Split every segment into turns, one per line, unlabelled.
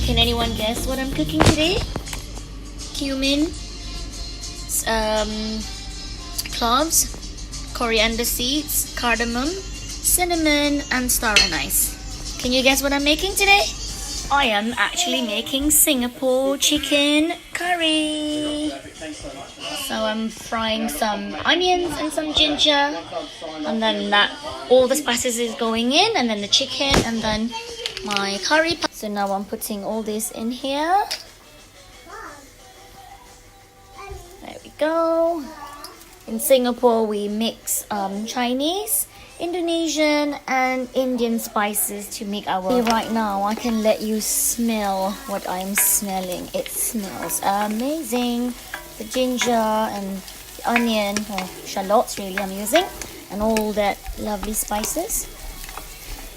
Can anyone guess what I'm cooking today? Cumin, cloves, coriander seeds, cardamom, cinnamon, and star anise. Can you guess what I'm making today? I am actually making Singapore chicken curry. So I'm frying some onions and some ginger, and then all the spices is going in, and then the chicken, and then my curry. So now I'm putting all this in here. There we go. In Singapore, we mix Chinese, Indonesian, and Indian spices to make our. Right now, I can let you smell what I'm smelling. It smells amazing. The ginger and the onion, or shallots really I'm using, and all that lovely spices.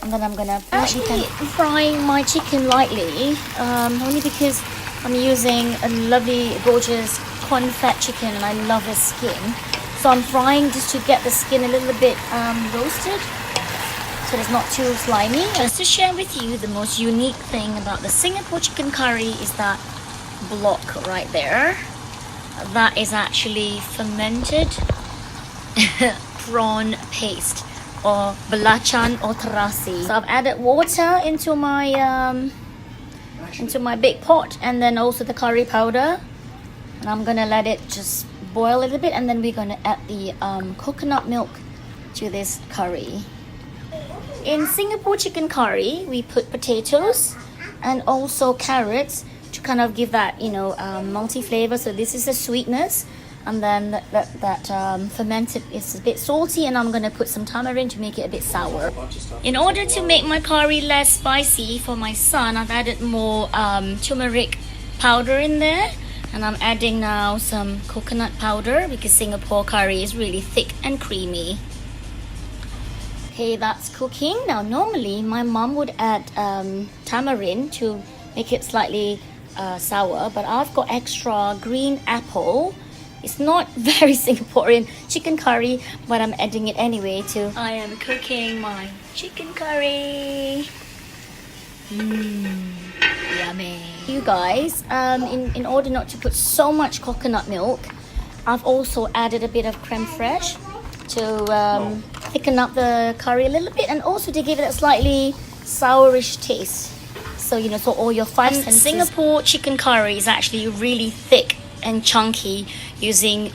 And then I'm gonna actually frying my chicken lightly, only because I'm using a lovely, gorgeous corn-fed chicken, and I love the skin. So I'm frying just to get the skin a little bit roasted, so it's not too slimy. Just to share with you, the most unique thing about the Singapore chicken curry is that block right there. That is actually fermented prawn paste, or belacan or terasi. So I've added water into my big pot, and then also the curry powder, and I'm gonna let it just boil a little bit, and then we're gonna add the coconut milk to this curry. In Singapore chicken curry, we put potatoes and also carrots to kind of give that, multi flavor. So this is the sweetness, and then that fermented is a bit salty, and I'm gonna put some tamarind to make it a bit sour. In order to make my curry less spicy for my son, I've added more turmeric powder in there, and I'm adding now some coconut powder because Singapore curry is really thick and creamy. Okay, that's cooking. Now normally my mom would add tamarind to make it slightly sour, but I've got extra green apple. It's not very Singaporean chicken curry, but I'm adding it anyway too. I am cooking my chicken curry. Yummy. You guys, in order not to put so much coconut milk, I've also added a bit of creme fraiche to thicken up the curry a little bit, and also to give it a slightly sourish taste. So so all your five senses. Singapore chicken curry is actually really thick and chunky, using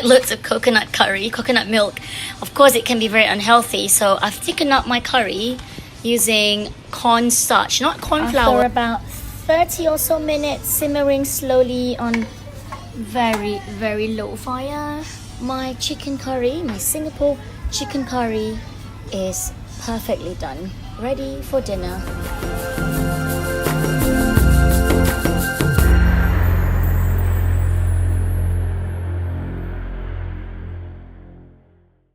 loads of coconut milk. Of course, it can be very unhealthy, so I've thickened up my curry using cornstarch, not corn flour. After about 30 or so minutes simmering slowly on very, very low fire, my chicken curry, my Singapore chicken curry, is perfectly done, ready for dinner.